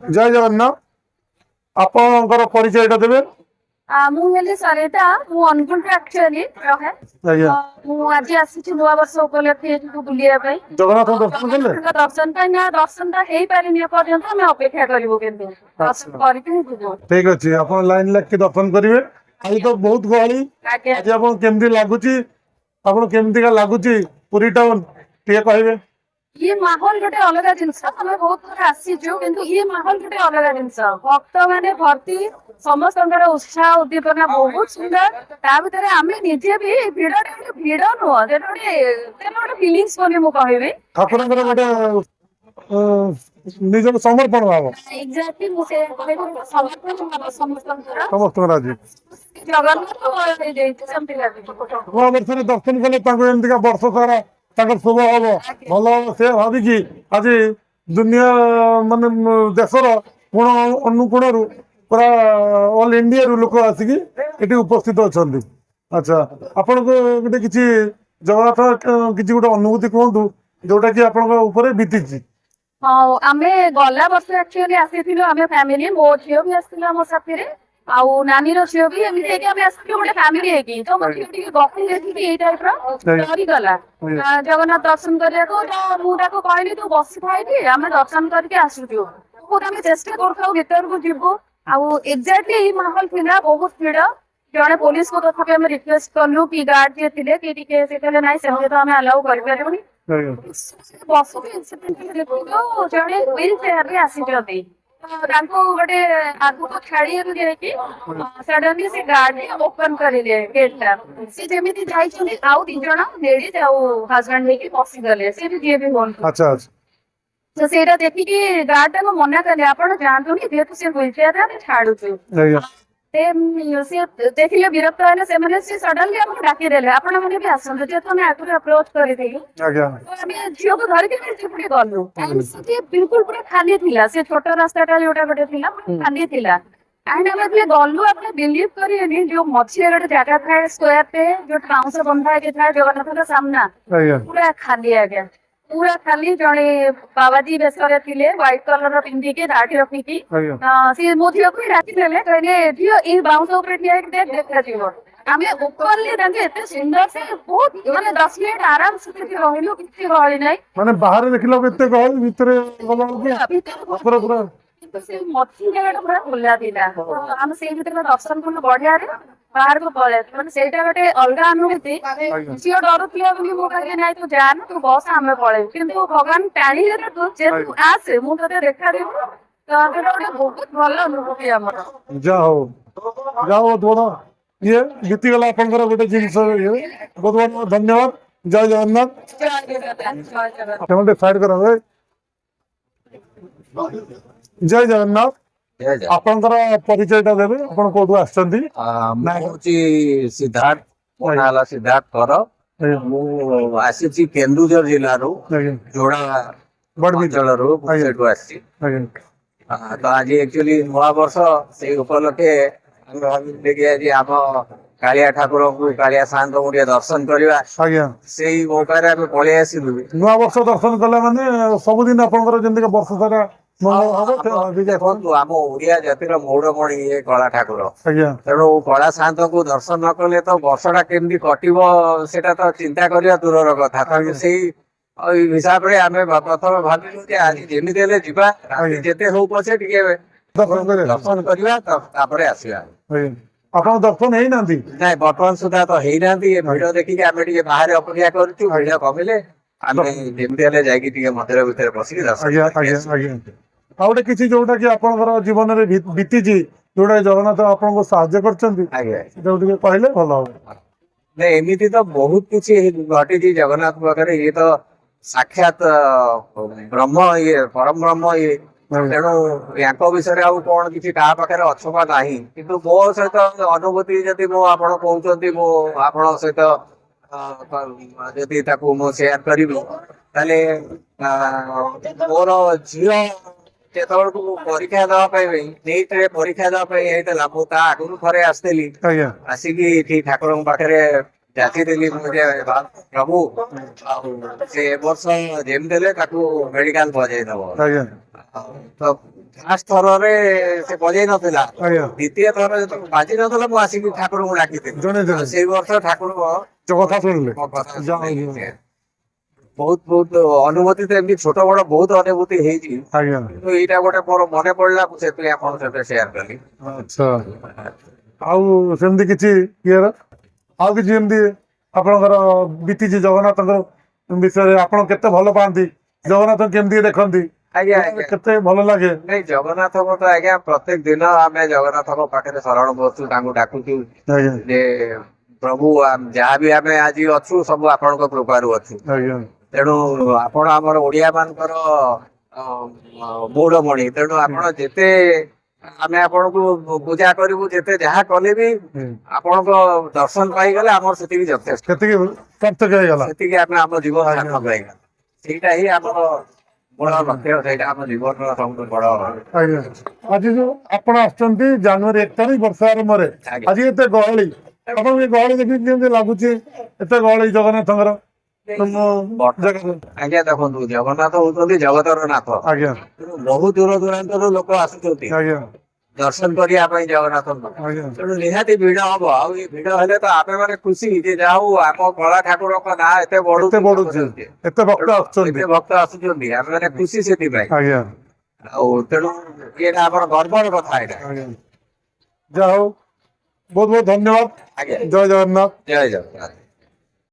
जय जगन्नाथ आपनकर परिचय देबे ମୁଁ ହେଲି ସରିତା ମୁଁ ଅନୁଗୁଳ ଆକ୍ଚୁଆଲି ରହେ ଆଜ୍ଞା ମୁଁ ଆଜି ଆସିଛି ନୂଆ ବର୍ଷ ଉପଲକ୍ଷେ ଏଠିକୁ ବୁଲିବା ପାଇଁ ଜଗନ୍ନାଥ ଦर्शन कले ତାଙ୍କ ଦର୍ଶନ ପାଇଁ ନା ଦର୍ଶନଟା ହେଇପାରିନି ଏପର୍ଯ୍ୟନ୍ତ ଆମେ ଅପେକ୍ଷା କରିବୁ କିନ୍ତୁ ଦର୍ଶନ କରିକି ହିଁ ଯିବୁ। ठीक अच्छे आप लाइन लग के दर्शन करेंगे आज तो बहुत गहली ଆଜ୍ଞା आज आप केमती लगुच आप केमती का लगुच पुरी टाउन टे कहे ये माहौल गोटे अलग जिनस आम बहुत थोड़ा आसीचु किंतु ये माहौल गोटे अलग जिनस भक्त माने भर्ती समस्त उत्साह उद्दीपना बहुत सुंदर ता भीतर आम निजे भी भिड़ भिड़ नुह गोटे फिलिंग्स बोली मु कहबी ठाकुर गोटे निज समर्पण भाव एग्जैक्टली मु से कहबी समर्पण भाव समस्तंकर समस्त आज जगन्नाथ सेमती लागे नूआ वर्ष दर्शन कले वर्ष सारा शुभ हम भल हम से भाविकी आज दुनिया मान देशर कोण अनुकोण पूरा ऑल इंडिया रु लोक आसिकी ये उपस्थित अच्छा अच्छा आपण को गोटे किसी जगन्नाथ किसी गोटे अनुभूति कहतु जोटा कि आपण बीती हाँ आमे गला वर्ष एक्चुअली आसीथिलु आमे फैमिली मो झियो भी आसीथिला मो साथी आउ नानी रो झियो भी एमि कि आमे आसीथिलु गोटे फैमिली हेकी तो मते टिके गपी देखि एई टाइप रो डरी गला जगन्नाथ दर्शन करिया को मु ताको कहली तू बसी थाइबी आमे दर्शन करके आसुथियो बहुत आमे चेष्टा करथाउ भीतर को जिवो आउ एक्जेक्टली एई माहौल थिला बहुत भीड़ जने पुलिस को तथापि आमे रिक्वेस्ट करलु कि गार्ड जे थिले कि टिके सेतले नाइ सेते तो आमे अलाउ कर परबनी बस देखो जने व्हील चेयर रे आसी गोटे आगु को छाड़ी सडनली से गार्ड ओपन कर गेटा सी जमी जाइए आउ दी जन लेडीज हजबैंड लेके बसी गले सी भी भी फोन अच्छा तो सेटा देखिकी गार्ड टाइम मना कले आपण जानतुनी जेतु से व्हील चेयर रे छाड़ू देखिले विरक्त हेले से माने से सडनली हमको डाकी देले आपण माने भी आसन जे तो मैं आगु अप्रोच करि देली आज्ञा तो हम झियो को धर के चिपड़ी गलु टाइम से बिल्कुल पूरा खाली थिला से छोटा रास्ताटा जोटा गोटे थिला खाली थिला एंड हम जे गलु आपने बिलीव करियनी जो मछली गोटे जगह था स्क्वायर पे जो बाउंस बंधा के था जगन्नाथ का सामना पूरा खाली आ गया पूरा खाली जड़े बाबाजी बेसरे थिले व्हाइट कलर पिंधी के दाढ़ी रखिकी से मो झियो को डाकी देले कहले झियो ए बाउंस ऊपर ठिया के देखा जीव आमे ऊपर ले रंगे एते सुंदर से बहुत माने 10 मिनिट आराम से रहिलो किछि गहली नै माने बाहर देखिलो केते गहल भीतर गला के पूरा से मछली जगह पूरा खुला दिला हम से भीतर दर्शन करन बढ़िया रे बाहर को पळे माने सेटा गोटे अलगा अनुभूति झियो डरुथिया बोली मो कहले नै तू जा ना तू बस हमें पळे किंतु भगवान टाणी ले तू जे तू आसे मु तते देखा देबो तो एटा गोटे बहुत भल अनुभूति हमर जाओ दोनो ये बीती गला आपनकर गोटे जिंस बहुत बहुत धन्यवाद जय जगन्नाथ सेमते साइड करा जय जगन्नाथ आपनकर परिचय ता देबे आपन कोठु आछंती मैं होची सिद्धार्थ नाला सिद्धार्थ कर मु आसी केन्दुझर जिल्ला रो जोड़ा बड़बी अंचल रो सेठु आसी तो आज एक्चुअली नवा वर्ष से उपलक्षे हम भाबिले कि आज आम कालिया ठाकुर को कालिया शांत को दर्शन करवा आज्ञा से मौका आम पलि आसिलु नवा वर्ष दर्शन कला माने सबुदिन आपनकर जेंति वर्ष सारा देखो आम ओडिया जातिर मौड़मणि ये कला ठाकुर आज्ञा तेणु कला शांत को दर्शन न कले तो वर्षटा केमती कटिबो सेटा तो चिंता करिया दूरर कथा तो सेही हिसाब रे आमे प्रथम भाबिलु जे आज जेमिति हेले जिबा जेते हो पछे टिके दर्शन करिया तापरे आसीबा आपन दर्शन हेई नांती नै वर्तमान सुधा तो हेई नांती ए भिडियो देखि के आमे टिके बाहर अपेक्षा करछु भिडियो कमिले आमे जेमिति हेले जाई कि टिके मंदिर भीतर बसिक दर्शन आज्ञा आज्ञा आज्ञा आउटे किछि जोटा कि आपनकर जीवन रे बीती जी जोटा जगन्नाथ आपन को सहायता करछंती आज्ञा सेटा टिके कहले भलो हो नै एमिति तो बहुत किछि घटी जी जगन्नाथ पाखरे ये तो साक्षात ब्रह्म ये परम ब्रह्म ये तेणु या विषय आउ कौन किसी क्या पाखे अछपा ना कि मो सहित अनुभूति जदि मो आप कहते मो आप सहित जदि मो सेयार करी मोर झील जो परीक्षा देवाई नीट रे परीक्षा देवाई मुझे आगुरी थे आसती आसिकी ठाकुर पाखे जाचिली प्रभु से वर्ष जेमि मेडिकल बजाई दब तो ଫାଷ୍ଟ ଥରରେ ସେ ବଜେଇ ନଥିଲା, ଆଜ୍ଞା ଦ୍ୱିତୀୟ ଥର ଯେତେବେଳେ ବାଜି ନଥିଲା ମୁଁ ଆସିକି ଠାକୁରଙ୍କୁ ଡାକିଥିଲି। ଜଣେଇଦେଲେ। ଆଉ ସେଇ ବର୍ଷ ଠାକୁରଙ୍କ ତୋ କଥା ଶୁଣିଲେ ମୋ କଥା ଯାହା ହଉ। ଶୁଣିଲେ। ବହୁତ ବହୁତ ଅନୁଭୂତି ତ ଏମିତି ଛୋଟ ବଡ ବହୁତ ଅନୁଭୂତି ହେଇଛି, ଆଜ୍ଞା କିନ୍ତୁ ଏଇଟା ଗୋଟେ ମୋର ମନେ ପଡିଲା, ମୁଁ ସେଥିପାଇଁ ଆପଣଙ୍କ ସହିତ ସେୟାର କଲି। ଆଚ୍ଛା ଆଉ ସେମିତି କିଛି ଇଏର ଆଉ କିଛି ଏମିତି ଆପଣଙ୍କର ବିତିଛି ଜଗନ୍ନାଥଙ୍କ ବିଷୟରେ? ଆପଣ କେତେ ଭଲ ପାଆନ୍ତି ଜଗନ୍ନାଥ, କେମିତି ଦେଖନ୍ତି, ଆଜ୍ଞା ଆଜ୍ଞା। କେତେ ଭଲ ଲାଗେ? ନାଇଁ ଜଗନ୍ନାଥଙ୍କ ତ ଆଜ୍ଞା ପ୍ରତ୍ୟେକ ଦିନ ଆମେ ଜଗନ୍ନାଥଙ୍କ ପାଖରେ ଶରଣ ବସୁ, ତାଙ୍କୁ ଡାକୁଛୁ ଆଜ୍ଞା ଯେ ପ୍ରଭୁ ଯାହା ବି ଆମେ ଆଜି ଅଛୁ ସବୁ ଆପଣଙ୍କ କୃପାରୁ ଅଛୁ। ଆଜ୍ଞା ତେଣୁ ଆପଣ ଆମର ଓଡିଆ ମାନଙ୍କର ମୌଡମଣି, ତେଣୁ ଆପଣ ଯେତେ ଆମେ ଆପଣଙ୍କୁ ପୂଜା କରିବୁ, ଯେତେ ଯାହା କଲେ ବି ଆପଣଙ୍କ ଦର୍ଶନ ପାଇଗଲେ ଆମର ସେତିକି ଯଥେଷ୍ଟ। ସେତିକି ସାର୍ଥକ ହେଇଗଲା। ସେତିକି ଆମେ ଆମ ଜୀବନ ସାର୍ଥକ ପାଇଗଲା। ସେଇଟା ହିଁ ଆମର ବଡ ଲକ୍ଷ୍ୟ, ସେଇଟା ଆମ ଜୀବନର ସବୁଠୁ ବଡ। ଆଜ୍ଞା ଆଜି ଯୋଉ ଆପଣ ଆସିଛନ୍ତି ଜାନୁଆରୀ 1 ତାରିଖ ବର୍ଷ ଆରମ୍ଭରେ, ଆଜ୍ଞା। ଆଜି ଏତେ ଗହଳି, ଆପଣଙ୍କୁ ଏ ଗହଳି ଦେଖିକି କେମିତି ଲାଗୁଛି? ଏତେ ଗହଳି ଜଗନ୍ନାଥଙ୍କର ତମ ଜାଗାରେ? ଆଜ୍ଞା ଦେଖନ୍ତୁ, ଜଗନ୍ନାଥ ହଉଛନ୍ତି ଜଗତର ନାଥ। ଆଜ୍ଞା ତେଣୁ ବହୁ ଦୂର ଦୂରାନ୍ତରୁ ଲୋକ ଆସୁଛନ୍ତି ଆଜ୍ଞା ଦର୍ଶନ କରିବା ପାଇଁ ଜଗନ୍ନାଥଙ୍କୁ। ଆଜ୍ଞା ତେଣୁ ନିହାତି ଭିଡ ହବ, ଆଉ ଏଇ ଭିଡ ହେଲେ ତ ଆମେ ମାନେ ଖୁସି ଯେ ଯାହା ହଉ ଆମ କଳା ଠାକୁରଙ୍କ ନାଁ ଏତେ ଏତେ ବଢୁଛି, ଏତେ ଭକ୍ତ ଆସୁଛନ୍ତି। ଏତେ ଭକ୍ତ ଆସୁଛନ୍ତି, ଆମେ ମାନେ ଖୁସି ସେଥିପାଇଁ। ଆଜ୍ଞା ଆଉ ତେଣୁ ଏଇଟା ଆମର ଗର୍ବର କଥା ଏଇଟା। ଆଜ୍ଞା ଯାହା ହଉ, ବହୁତ ବହୁତ ଧନ୍ୟବାଦ। ଆଜ୍ଞା ଜୟ ଜଗନ୍ନାଥ। ଜୟ ଜଗନ୍ନାଥ।